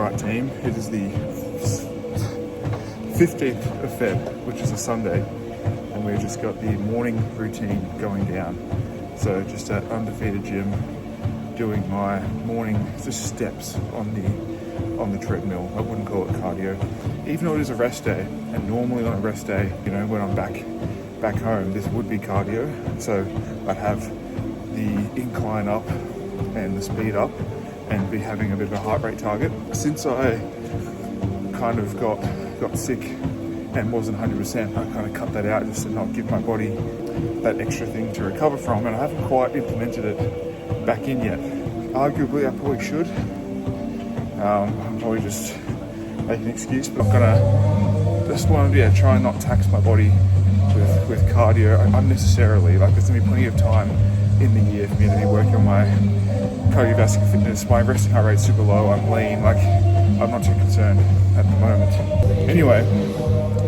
Alright team, it is the 15th of Feb, which is a Sunday, and we've just got the morning routine going down. So just at Undefeated Gym, doing my morning just steps on the treadmill. I wouldn't call it cardio, even though it is a rest day. And normally on a rest day, you know, when I'm back home, this would be cardio. So I'd have the incline up and the speed up, and be having a bit of a heart rate target. Since I kind of got sick and wasn't 100%, I kind of cut that out just to not give my body that extra thing to recover from, and I haven't quite implemented it back in yet. Arguably, I probably should. I'm probably just making an excuse, but I'm gonna just want to try and not tax my body with cardio unnecessarily. Like, there's gonna be plenty of time in the year for me to be working on my cardiovascular fitness. My resting heart rate's super low, I'm lean, like I'm not too concerned at the moment. Anyway,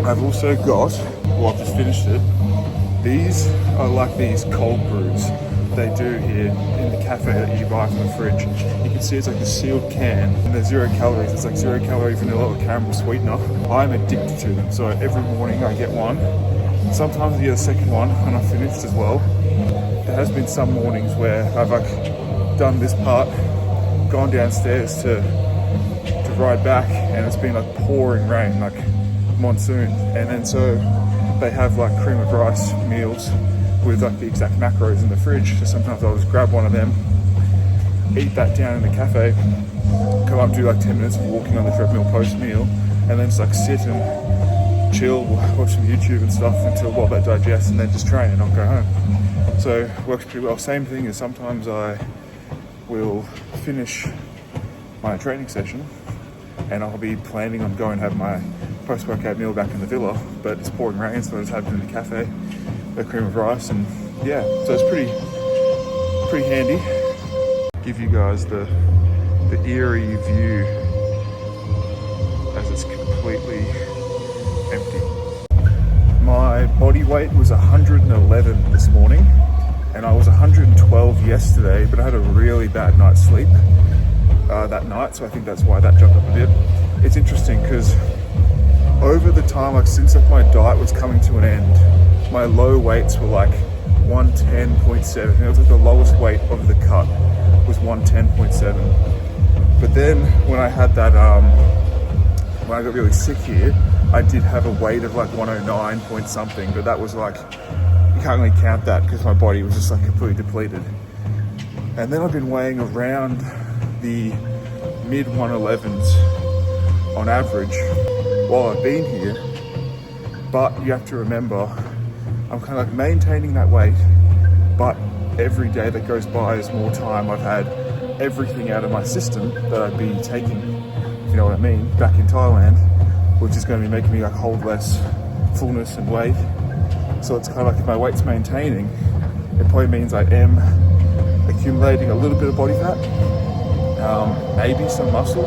I've also got, well, I've just finished it. These are like these cold brews they do here in the cafe that you buy from the fridge. You can see it's like a sealed can and they're 0 calories. It's like 0 calorie vanilla or caramel sweetener. I'm addicted to them, so every morning I get one. Sometimes I get a second one when I'm finished as well. There has been some mornings where I've like done this part, gone downstairs to ride back, and it's been like pouring rain, like monsoon, and then so they have like cream of rice meals with like the exact macros in the fridge. So sometimes I'll just grab one of them, eat that down in the cafe, come up, do like 10 minutes of walking on the treadmill post meal, and then just like sit and chill, watch some YouTube and stuff until while that digests, and then just train and I'll go home. So it works pretty well. Same thing as sometimes I will finish my training session and I'll be planning on going and have my post-workout meal back in the villa, but it's pouring rain, so I just have it in the cafe, a cream of rice, and yeah, so it's pretty handy. Give you guys the eerie view as it's completely empty. My body weight was 111 this morning, and I was 112 yesterday, but I had a really bad night's sleep that night, so I think that's why that jumped up a bit. It's interesting because over the time, like since like my diet was coming to an end, my low weights were like 110.7. It was like the lowest weight of the cut was 110.7. But then when I had that, when I got really sick here, I did have a weight of like 109 point something, but that was like, you can't really count that because my body was just like completely depleted. And then I've been weighing around the mid 111s on average while I've been here, but you have to remember, I'm kind of like maintaining that weight, but every day that goes by is more time I've had everything out of my system that I'd be taking, if you know what I mean, back in Thailand, which is going to be making me like hold less fullness and weight. So it's kind of like if my weight's maintaining, it probably means I am accumulating a little bit of body fat, maybe some muscle.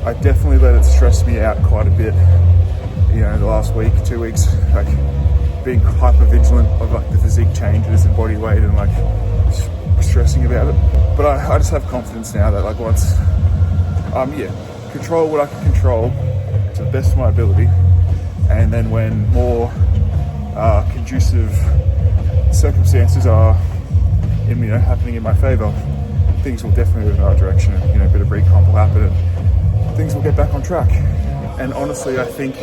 I definitely let it stress me out quite a bit, you know, the last week, 2 weeks, like being hyper vigilant of like the physique changes and body weight and like stressing about it. But I just have confidence now that like once, control what I can control to the best of my ability, and then when more conducive circumstances are happening in my favor, things will definitely move in the right direction, and a bit of recomp will happen and things will get back on track. And honestly, I think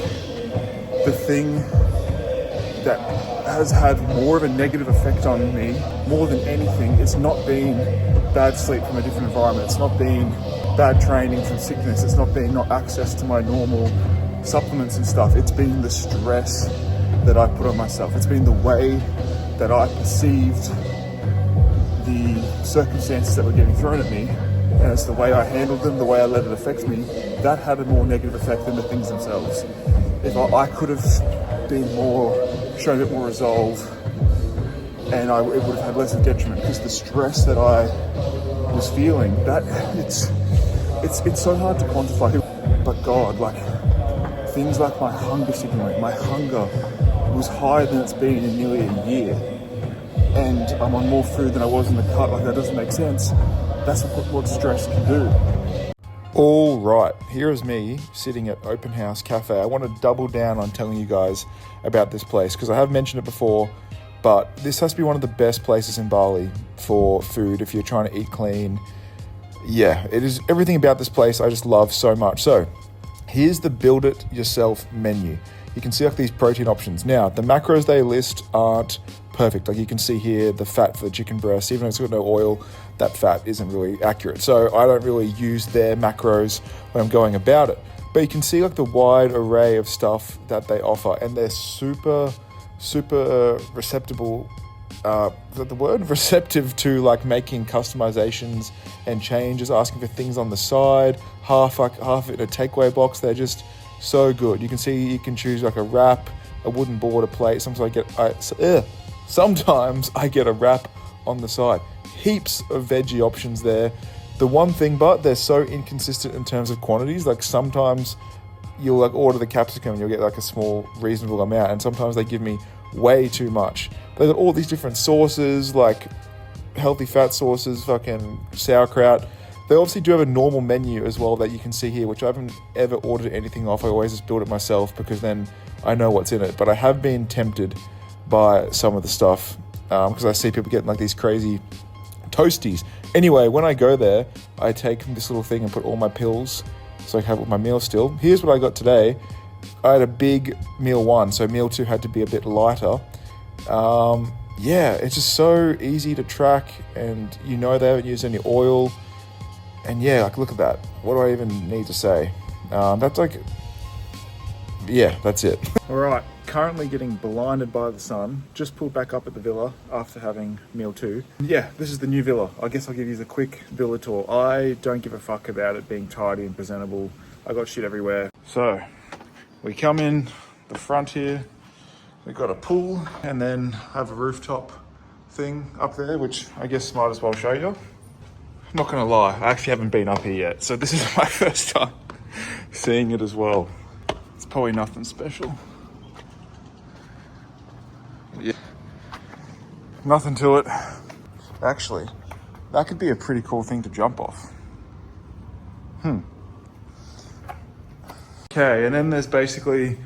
the thing that has had more of a negative effect on me, more than anything, it's not been bad sleep from a different environment, it's not been bad training from sickness, it's not been not access to my normal supplements and stuff, it's been the stress that I put on myself. It's been the way that I perceived the circumstances that were getting thrown at me, and it's the way I handled them, the way I let it affect me, that had a more negative effect than the things themselves. If I could have been shown a bit more resolve, and it would have had less of a detriment, because the stress that I was feeling, that it's so hard to quantify. But God, like things like my hunger signal, my hunger was higher than it's been in nearly a year, and I'm on more food than I was in the cut. Like, that doesn't make sense. That's what stress can do. All right, here is me sitting at Open House Cafe. I want to double down on telling you guys about this place because I have mentioned it before, but this has to be one of the best places in Bali for food if you're trying to eat clean. Yeah, it is everything about this place I just love so much. So here's the build it yourself menu. You can see like these protein options. Now, the macros they list aren't perfect. Like you can see here, the fat for the chicken breast, even though it's got no oil, that fat isn't really accurate. So I don't really use their macros when I'm going about it. But you can see like the wide array of stuff that they offer, and they're super receptible. Is that the word? Receptive to like making customizations and changes, asking for things on the side, half it in a takeaway box. They're just so good. You can see you can choose like a wrap, a wooden board, a plate. Sometimes I get a wrap on the side. Heaps of veggie options there. The one thing, but they're so inconsistent in terms of quantities. Like sometimes you'll like order the capsicum and you'll get like a small reasonable amount, and sometimes they give me way too much. They've got all these different sauces, like healthy fat sauces, fucking sauerkraut. They obviously do have a normal menu as well that you can see here, which I haven't ever ordered anything off. I always just build it myself because then I know what's in it. But I have been tempted by some of the stuff because I see people getting like these crazy toasties. Anyway, when I go there, I take this little thing and put all my pills so I can have it with my meal still. Here's what I got today. I had a big meal 1, so meal 2 had to be a bit lighter. Yeah, it's just so easy to track, and you know they haven't used any oil. And yeah, like look at that. What do I even need to say? That's like, yeah, that's it. All right, currently getting blinded by the sun. Just pulled back up at the villa after having meal 2. Yeah, this is the new villa. I guess I'll give you a quick villa tour. I don't give a fuck about it being tidy and presentable. I got shit everywhere. So we come in the front here. We've got a pool and then have a rooftop thing up there, which I guess might as well show you. I'm not gonna lie, I actually haven't been up here yet, so this is my first time seeing it as well. It's probably nothing special. Yeah, nothing to it. Actually, that could be a pretty cool thing to jump off. Okay, and then there's basically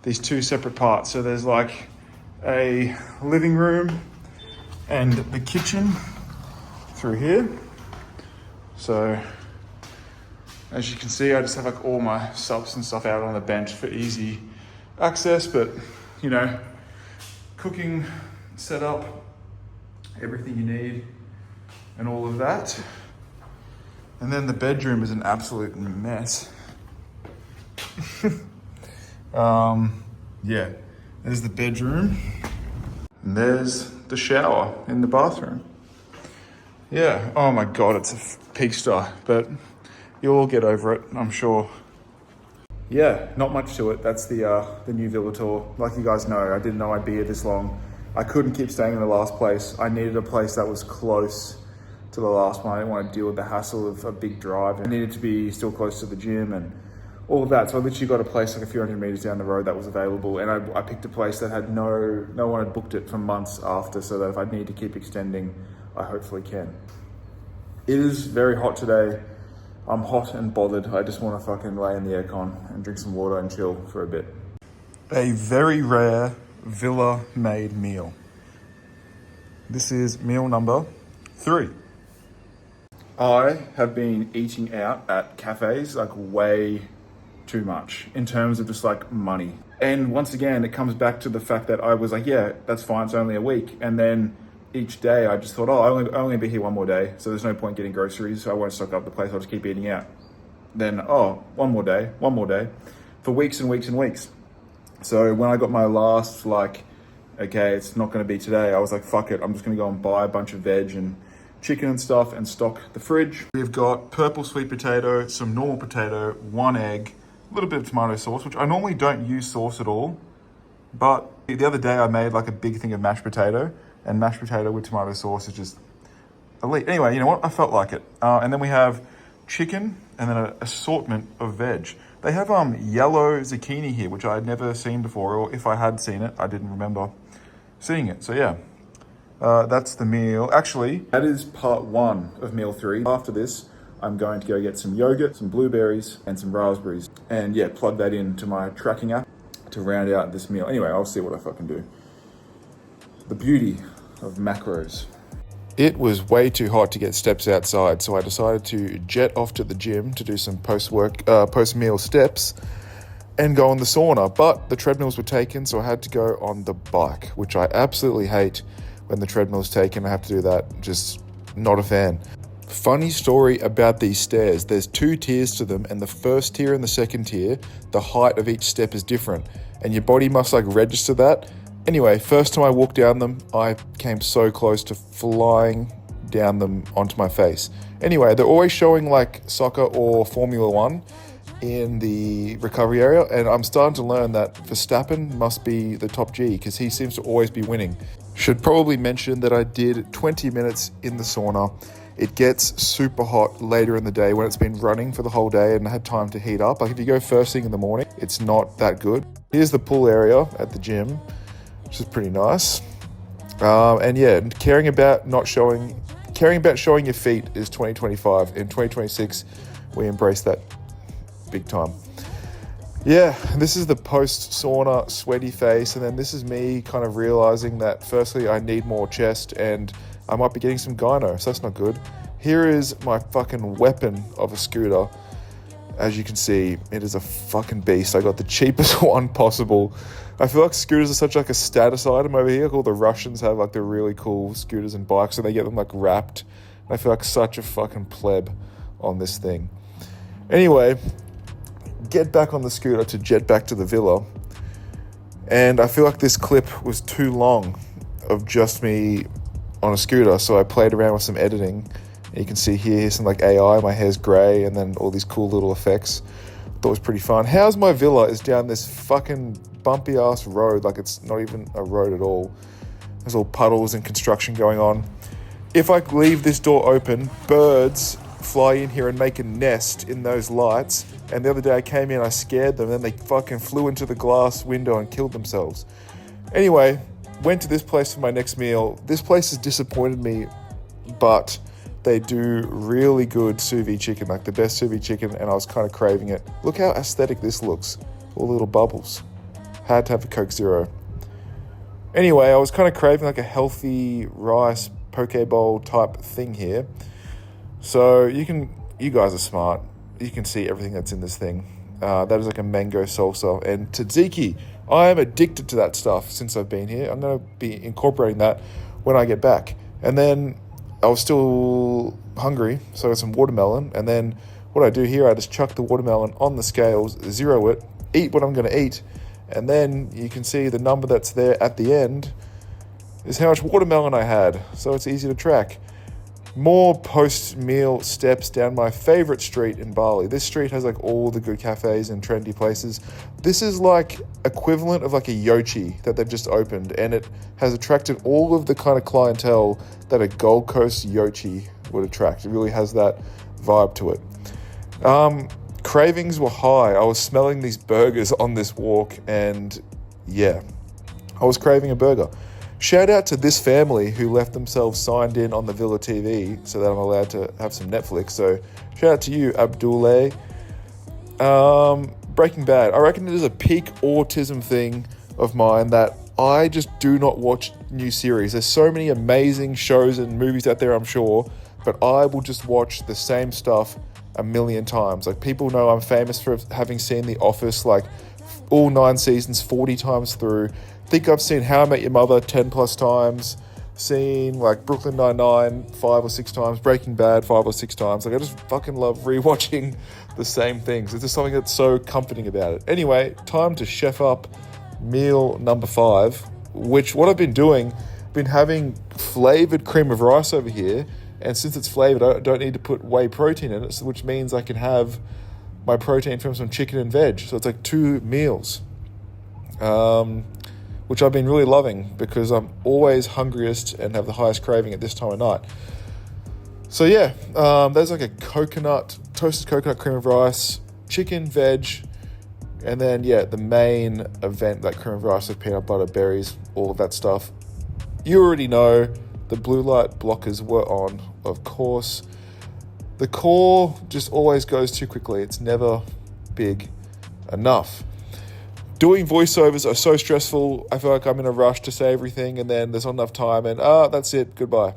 these 2 separate parts. So there's like a living room and the kitchen through here. So as you can see, I just have like all my subs and stuff out on the bench for easy access, but you know, cooking setup, everything you need and all of that. And then the bedroom is an absolute mess. Yeah, there's the bedroom and there's the shower in the bathroom. Yeah, oh my God, it's a pigsty, but you'll all get over it, I'm sure. Yeah, not much to it. That's the new villa tour. Like you guys know, I didn't know I'd be here this long. I couldn't keep staying in the last place. I needed a place that was close to the last one. I didn't want to deal with the hassle of a big drive. I needed to be still close to the gym and all of that. So I literally got a place like a few hundred meters down the road that was available. And I picked a place that had no one had booked it for months after, so that if I need to keep extending, I hopefully can. It is very hot today. I'm hot and bothered. I just want to fucking lay in the aircon and drink some water and chill for a bit. A very rare villa-made meal. This is meal number 3. I have been eating out at cafes like way too much in terms of just like money. And once again, it comes back to the fact that I was like, yeah, that's fine, it's only a week. And then each day I just thought, oh, I only be here one more day, so there's no point getting groceries, so I won't stock up the place, I'll just keep eating out. Then, oh, one more day, for weeks and weeks and weeks. So when I got my last, like, okay, it's not gonna be today, I was like, fuck it, I'm just gonna go and buy a bunch of veg and chicken and stuff and stock the fridge. We've got purple sweet potato, some normal potato, 1 egg, a little bit of tomato sauce, which I normally don't use sauce at all, but the other day I made like a big thing of mashed potato, and mashed potato with tomato sauce is just elite. Anyway, you know what? I felt like it. And then we have chicken and then an assortment of veg. They have yellow zucchini here, which I had never seen before, or if I had seen it, I didn't remember seeing it. So yeah, that's the meal. Actually, that is part 1 of meal 3. After this, I'm going to go get some yogurt, some blueberries, and some raspberries. And yeah, plug that into my tracking app to round out this meal. Anyway, I'll see what I fucking do. The beauty of macros. It was way too hot to get steps outside, so I decided to jet off to the gym to do some post-meal steps and go on the sauna. But the treadmills were taken, so I had to go on the bike, which I absolutely hate when the treadmill's taken. I have to do that. Just not a fan. Funny story about these stairs. There's 2 tiers to them, and the first tier and the second tier, the height of each step is different, and your body must register that. Anyway, first time I walked down them, I came so close to flying down them onto my face. Anyway, they're always showing soccer or Formula One in the recovery area, and I'm starting to learn that Verstappen must be the top G because he seems to always be winning. Should probably mention that I did 20 minutes in the sauna. It gets super hot later in the day when it's been running for the whole day and I had time to heat up. If you go first thing in the morning, it's not that good. Here's the pool area at the gym, which is pretty nice. And yeah, caring about showing your feet is 2025. In 2026, we embrace that big time. Yeah, this is the post-sauna sweaty face, and then this is me kind of realizing that firstly, I need more chest, and I might be getting some gyno, so that's not good. Here is my fucking weapon of a scooter. As you can see, it is a fucking beast. I got the cheapest one possible. I feel like scooters are such a status item over here. All the Russians have the really cool scooters and bikes, and they get them wrapped. And I feel like such a fucking pleb on this thing. Anyway, get back on the scooter to jet back to the villa. And I feel like this clip was too long of just me on a scooter, so I played around with some editing. And you can see here's some AI, my hair's grey, and then all these cool little effects. Thought it was pretty fun. How's my villa is down this fucking bumpy ass road, it's not even a road at all. There's all puddles and construction going on. If I leave this door open, birds fly in here and make a nest in those lights. And the other day I came in, I scared them, and then they fucking flew into the glass window and killed themselves. Anyway, went to this place for my next meal. This place has disappointed me, but they do really good sous vide chicken, the best sous vide chicken, and I was kind of craving it. Look how aesthetic this looks. All the little bubbles. Had to have a Coke Zero. Anyway, I was kind of craving a healthy rice poke bowl type thing here. So you guys are smart. You can see everything that's in this thing. That is a mango salsa and tzatziki. I am addicted to that stuff since I've been here. I'm going to be incorporating that when I get back. And then I was still hungry, so I got some watermelon. And then what I do here, I just chuck the watermelon on the scales, zero it, eat what I'm going to eat. And then you can see the number that's there at the end is how much watermelon I had. So it's easy to track. More post-meal steps down my favorite street in Bali. This street has all the good cafes and trendy places. This is equivalent of a Yochi that they've just opened, and it has attracted all of the kind of clientele that a Gold Coast Yochi would attract. It really has that vibe to it. Cravings were high. I was smelling these burgers on this walk, and yeah, I was craving a burger. Shout out to this family who left themselves signed in on the Villa TV so that I'm allowed to have some Netflix. So shout out to you, Abdullah. Breaking Bad. I reckon it is a peak autism thing of mine that I just do not watch new series. There's so many amazing shows and movies out there, I'm sure, but I will just watch the same stuff a million times. People know I'm famous for having seen The Office all 9 seasons 40 times through. Think I've seen How I Met Your Mother 10 plus times, seen Brooklyn Nine-Nine 5 or 6 times, Breaking Bad 5 or 6 times. I just fucking love rewatching the same things. There's just something that's so comforting about it. Anyway, time to chef up meal number 5, which what I've been doing, been having flavored cream of rice over here, and since it's flavored, I don't need to put whey protein in it, which means I can have my protein from some chicken and veg. So it's 2 meals. Which I've been really loving because I'm always hungriest and have the highest craving at this time of night. So yeah, there's a toasted coconut cream of rice, chicken, veg, and then yeah, the main event, cream of rice with peanut butter, berries, all of that stuff. You already know the blue light blockers were on, of course. The core just always goes too quickly. It's never big enough. Doing voiceovers are so stressful. I feel like I'm in a rush to say everything, and then there's not enough time, and that's it. Goodbye.